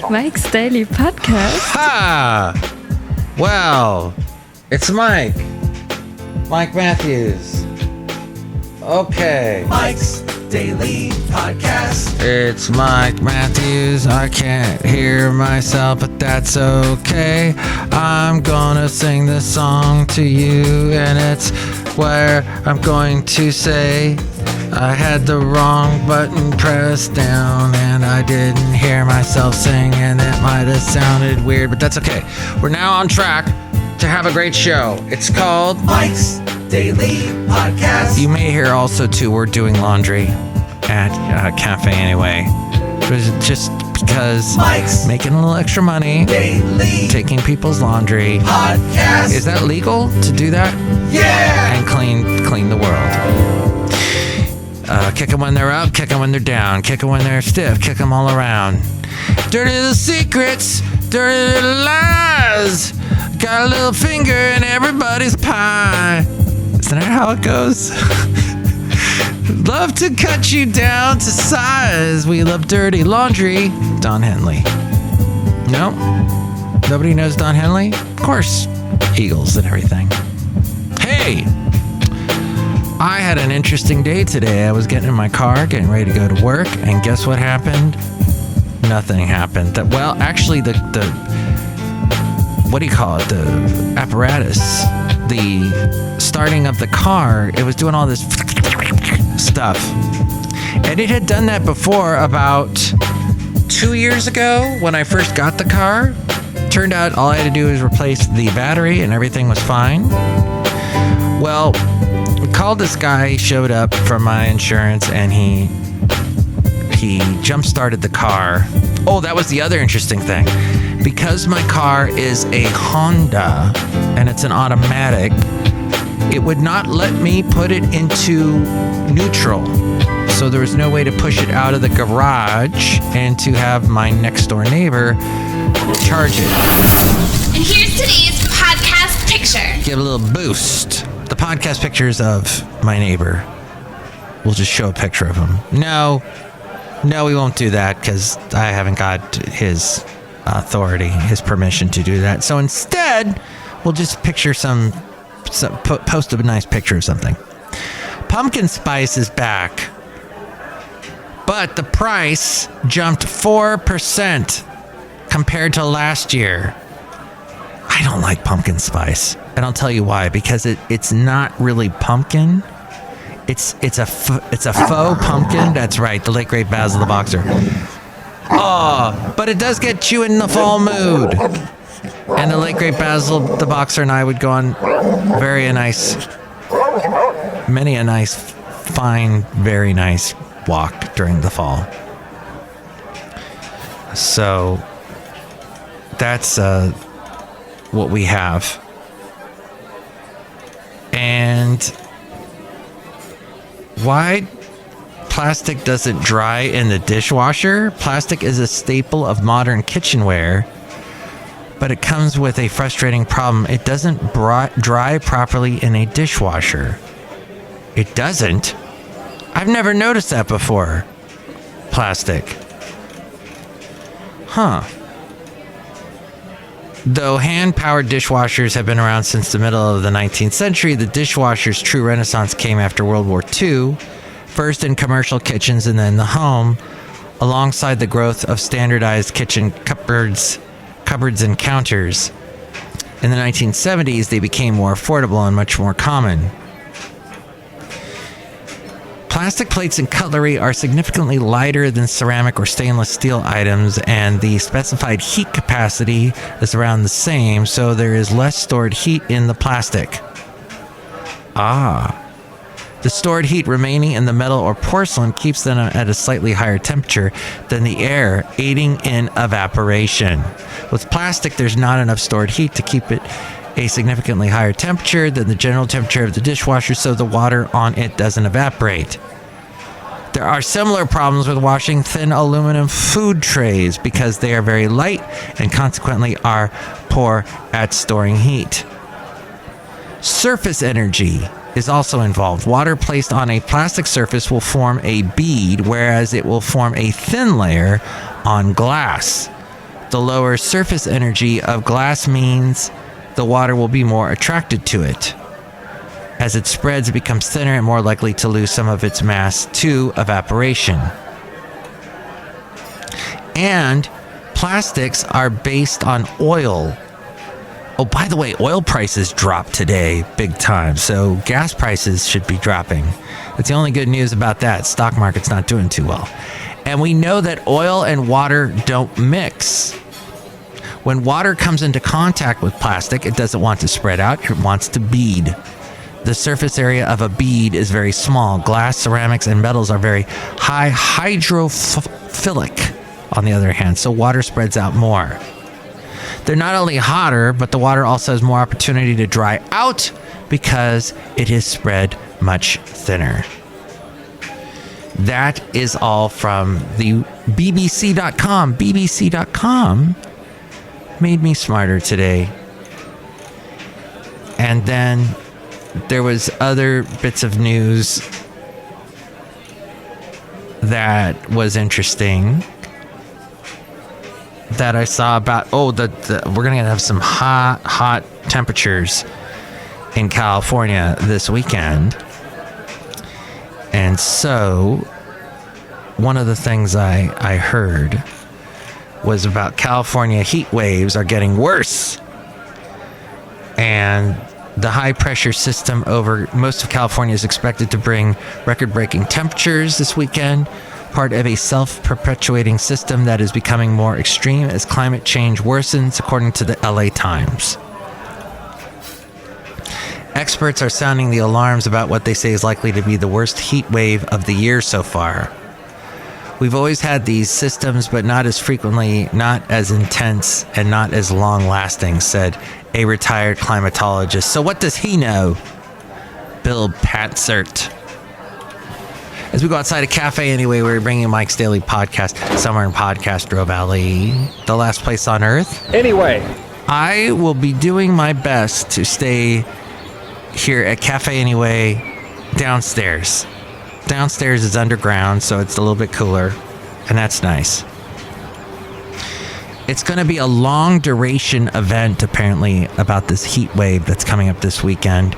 Mike's Daily Podcast. Ha! Well, it's Mike. Mike Matthews. Okay. Mike's Daily Podcast. It's Mike Matthews. I can't hear myself, but that's okay. I'm gonna sing this song to you, and it's where I'm going to say I had the wrong button pressed down, and I didn't hear myself sing, and it might have sounded weird, but that's okay. We're now on track to have a great show. It's called Mike's Daily Podcast. You may hear also, too, we're doing laundry at Cafe Anyway. Just because Mike's making a little extra money, Daily taking people's laundry. Podcast. Is that legal to do that? Yeah! And clean the world. Kick them when they're up, kick them when they're down, kick them when they're stiff, kick them all around. Dirty little secrets, dirty little lies. Got a little finger in everybody's pie. Isn't that how it goes? Love to cut you down to size. We love dirty laundry. Don Henley. No? Nobody knows Don Henley? Of course. Eagles and everything. Hey! I had an interesting day today. I was getting in my car, getting ready to go to work, and guess what happened? Nothing happened. Actually, the what do you call it? The apparatus, the starting of the car, it was doing all this stuff. And it had done that before about 2 years ago when I first got the car. Turned out all I had to do was replace the battery and everything was fine. Well, we called this guy, he showed up from my insurance, and he jump-started the car. Oh, that was the other interesting thing. Because my car is a Honda, and it's an automatic, it would not let me put it into neutral. So there was no way to push it out of the garage and to have my next-door neighbor charge it. And here's today's podcast picture. Give a little boost. The podcast pictures of my neighbor. We'll just show a picture of him. No, we won't do that because I haven't got his authority, his permission to do that. So instead, we'll just picture post a nice picture of something. Pumpkin spice is back, but the price jumped 4% compared to last year. I don't like pumpkin spice, and I'll tell you why. Because it's not really pumpkin. It's a faux pumpkin. That's right, the late great Basil the Boxer. Oh, but it does get you in the fall mood. And the late great Basil the Boxer and I would go on many a nice, fine, very nice walk during the fall. So that's what we have. And why plastic doesn't dry in the dishwasher? Plastic is a staple of modern kitchenware, but it comes with a frustrating problem. It doesn't dry properly in a dishwasher. It doesn't? I've never noticed that before. Plastic. Huh. Though hand-powered dishwashers have been around since the middle of the 19th century, the dishwasher's true renaissance came after World War II, first in commercial kitchens and then the home, alongside the growth of standardized kitchen cupboards and counters. In the 1970s, they became more affordable and much more common. Plastic plates and cutlery are significantly lighter than ceramic or stainless steel items, and the specified heat capacity is around the same, so there is less stored heat in the plastic. The stored heat remaining in the metal or porcelain keeps them at a slightly higher temperature than the air, aiding in evaporation. With plastic, there's not enough stored heat to keep it a significantly higher temperature than the general temperature of the dishwasher, so the water on it doesn't evaporate. There are similar problems with washing thin aluminum food trays because they are very light and consequently are poor at storing heat. Surface energy is also involved. Water placed on a plastic surface will form a bead, whereas it will form a thin layer on glass. The lower surface energy of glass means the water will be more attracted to it. As it spreads, it becomes thinner and more likely to lose some of its mass to evaporation. And plastics are based on oil. Oh, by the way, oil prices dropped today big time, so gas prices should be dropping. That's the only good news about that. Stock market's not doing too well. And we know that oil and water don't mix. When water comes into contact with plastic, it doesn't want to spread out, it wants to bead. The surface area of a bead is very small. Glass, ceramics, and metals are very high hydrophilic, on the other hand, so water spreads out more. They're not only hotter, but the water also has more opportunity to dry out because it is spread much thinner. That is all from the BBC.com. BBC.com made me smarter today. And then there was other bits of news that was interesting that I saw about, we're going to have some hot temperatures in California this weekend. And so one of the things I heard was about California heat waves are getting worse. And the high pressure system over most of California is expected to bring record-breaking temperatures this weekend, part of a self-perpetuating system that is becoming more extreme as climate change worsens, according to the LA Times. Experts are sounding the alarms about what they say is likely to be the worst heat wave of the year so far. We've always had these systems, but not as frequently, not as intense, and not as long-lasting, said a retired climatologist. So what does he know? Bill Patzert. As we go outside a cafe anyway, we're bringing Mike's Daily Podcast, somewhere in Podcastro Valley, the last place on earth. Anyway, I will be doing my best to stay here at Cafe Anyway downstairs. Downstairs is underground, so it's a little bit cooler, and that's nice. It's going to be a long duration event, apparently, about this heat wave that's coming up this weekend.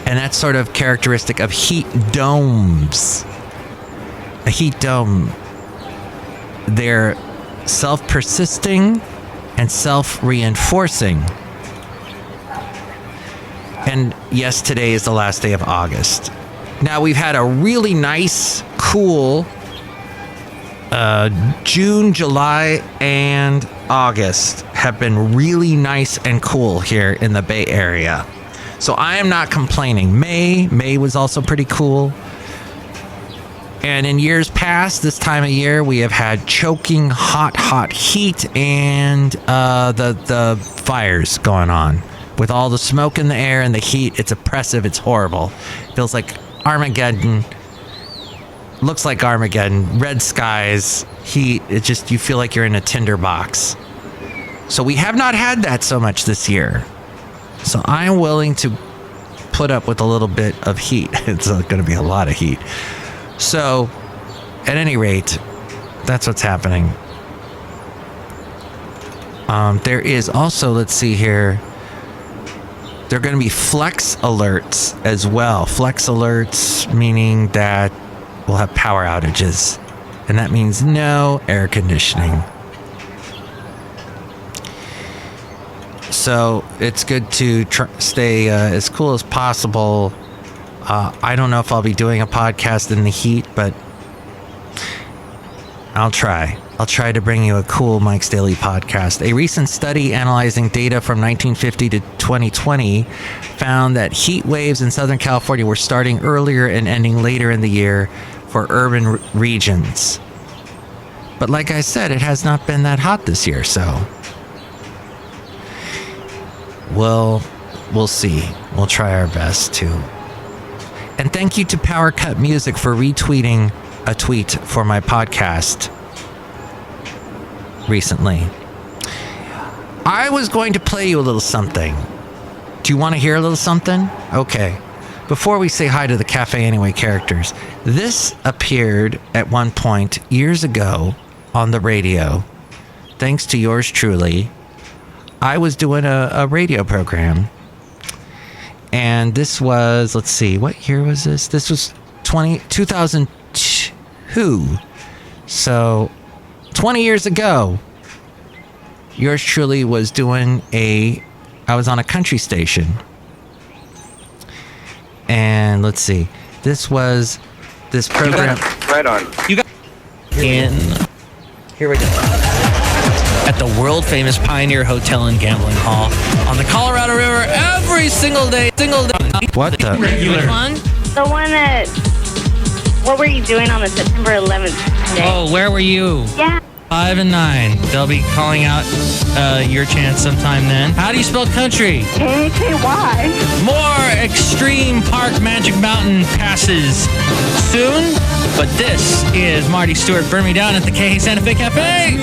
And that's sort of characteristic of heat domes. A heat dome, they're self-persisting and self-reinforcing. And yes, today is the last day of August. Now, we've had a really nice, cool June, July, and August have been really nice and cool here in the Bay Area. So I am not complaining. May was also pretty cool. And in years past, this time of year, we have had choking hot heat and the fires going on. With all the smoke in the air and the heat, it's oppressive, it's horrible. Feels like Armageddon. Looks like Armageddon. Red skies, heat, you feel like you're in a tinder box. So we have not had that so much this year. So I'm willing to put up with a little bit of heat. It's going to be a lot of heat. So, at any rate, that's what's happening. There is also, let's see here, there are going to be flex alerts as well. Flex alerts meaning that we'll have power outages. And that means no air conditioning. So it's good to stay as cool as possible. I don't know if I'll be doing a podcast in the heat, but I'll try. I'll try to bring you a cool Mike's Daily Podcast. A recent study analyzing data from 1950 to 2020 found that heat waves in Southern California were starting earlier and ending later in the year for urban regions. But like I said, it has not been that hot this year, so we'll see. We'll try our best to. And thank you to Power Cut Music for retweeting a tweet for my podcast recently. I was going to play you a little something. Do you want to hear a little something? Okay. before we say hi to the Cafe Anyway characters, this appeared at one point years ago on the radio. Thanks to yours truly. I was doing a radio program. And this was, let's see, what year was this? This was 2002. So 20 years ago, yours truly was doing I was on a country station. And let's see, this program. Right on. Here we go. At the world famous Pioneer Hotel and Gambling Hall on the Colorado River every single day. What the? Which one? The one that... What were you doing on the September 11th day? Oh, where were you? Yeah. 5 and 9. They'll be calling out your chance sometime then. How do you spell country? K-K-Y. More Extreme Park Magic Mountain passes soon. But this is Marty Stewart. Burn me down at the K Santa Fe Cafe.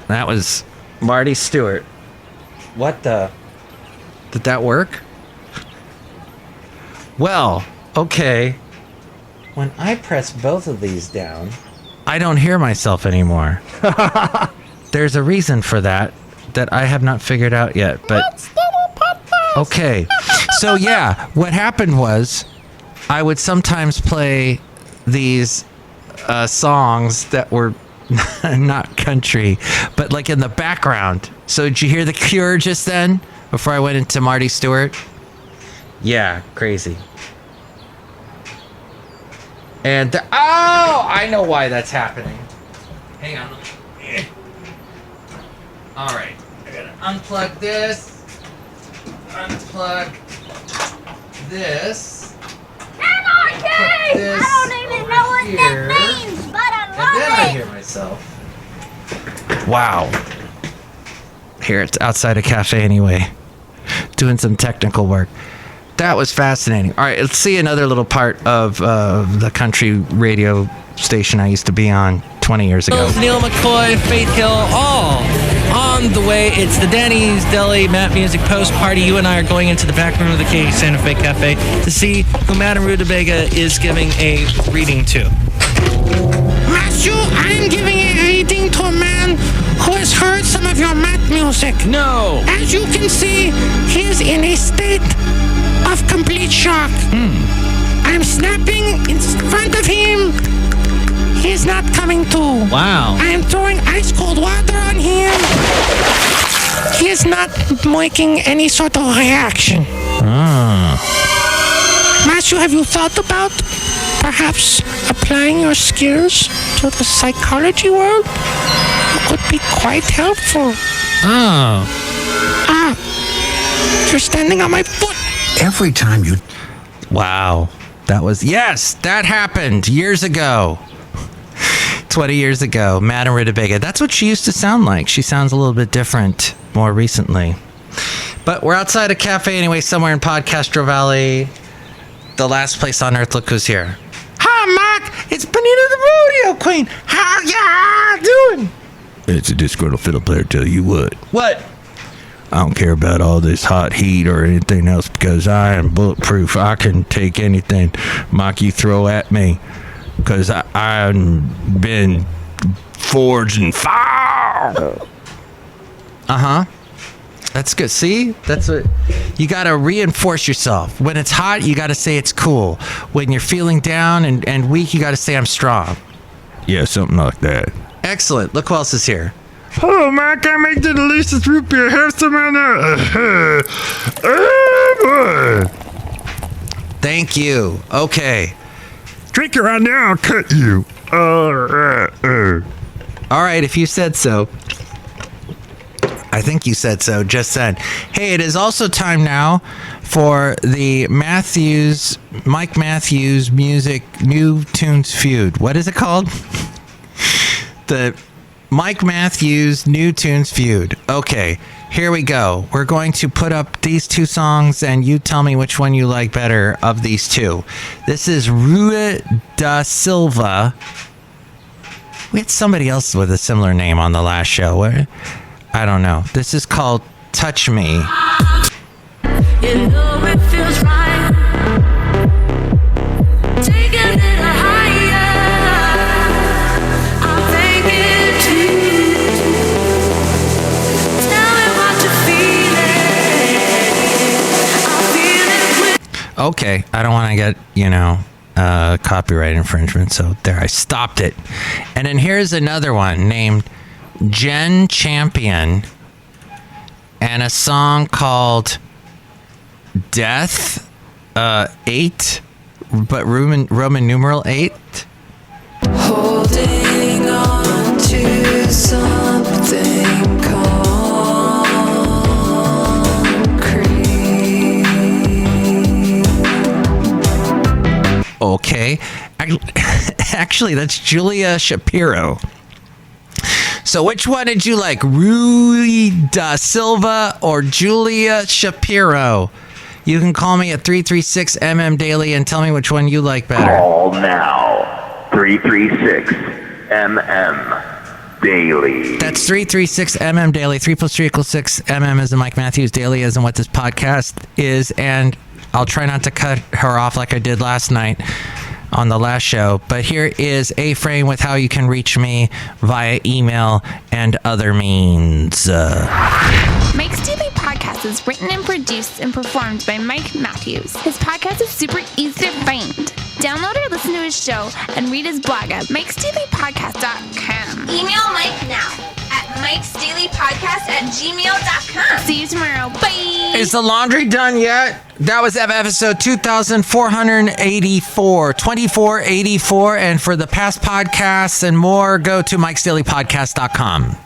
That was Marty Stewart. What the? Did that work? Well, okay. When I press both of these down, I don't hear myself anymore. There's a reason for that I have not figured out yet, but okay. So yeah, what happened was I would sometimes play these songs that were not country, but like in the background. So did you hear The Cure just then before I went into Marty Stewart? Yeah, crazy. And I know why that's happening. Hang on. All right, I gotta unplug this. Unplug this. Anarchy! This I don't even know what here. that means, but I And love then I it. hear myself. Wow. Here it's outside a cafe anyway, doing some technical work. That was fascinating. All right, let's see another little part of the country radio station I used to be on 20 years ago. Neil McCoy, Faith Hill, all on the way. It's the Danny's Deli Matt Music Post Party. You and I are going into the back room of the K Santa Fe Cafe to see who Madame Rootabega is giving a reading to. Matthew, I am giving a reading to a man who has heard some of your mat music. No! As you can see, he is in a state of complete shock. I'm snapping in front of him. He is not coming to. Wow. I am throwing ice cold water on him. He is not making any sort of reaction. Matthew, have you thought about perhaps applying your skills to the psychology world? It could be quite helpful. Oh. You're standing on my foot. Every time you Wow. Yes, that happened years ago. 20 years ago, Madame Rootabega. That's what she used to sound like. She sounds a little bit different more recently. But we're outside a cafe anyway, somewhere in Podcastro Valley. The last place on earth. Look who's here. Hi, Mike. It's Benita the Rodeo Queen. How ya doing? It's a disgruntled fiddle player, tell you what. What? I don't care about all this hot heat or anything else because I am bulletproof. I can take anything, Mike, you throw at me because I've been forged in fire. Uh-huh. That's good. See? That's what... You got to reinforce yourself. When it's hot, you got to say it's cool. When you're feeling down and weak, you got to say I'm strong. Yeah, something like that. Excellent. Look who else is here. Hello, Mike. I make the delicious root beer. Have some on there. Thank you. Okay. Drink it right now. I'll cut you. All right, if you said so. I think you said so just then. Hey, it is also time now for the Mike Matthews Music New Tunes Feud. What is it called? The Mike Matthews New Tunes Feud. Okay, here we go. We're going to put up these two songs and you tell me which one you like better of these two. This is Rua da Silva. We had somebody else with a similar name on the last show. I don't know. This is called Touch Me. You know Okay, I don't want to get, copyright infringement, so there, I stopped it. And then here's another one named Jen Champion and a song called Death 8, but Roman numeral 8. Holding on to something concrete. Okay. Actually, that's Julia Shapiro. So which one did you like, Rui da Silva or Julia Shapiro? You can call me at 336MM Daily and tell me which one you like better. Call now, 336MM Daily. That's 336MM Daily. 3 + 3 = 6. MM is in Mike Matthews. Daily is in what this podcast is. And I'll try not to cut her off like I did last night on the last show. But here is a frame with how you can reach me via email and other means. Mike's Daily Podcast is written and produced and performed by Mike Matthews. His podcast is super easy to find. Download or listen to his show and read his blog at mikesdailypodcast.com. Email Mike now at mikesdailypodcast@gmail.com. See you tomorrow. Bye. Is the laundry done yet? That was episode 2484. 2484. And for the past podcasts and more, go to mikesdailypodcast.com.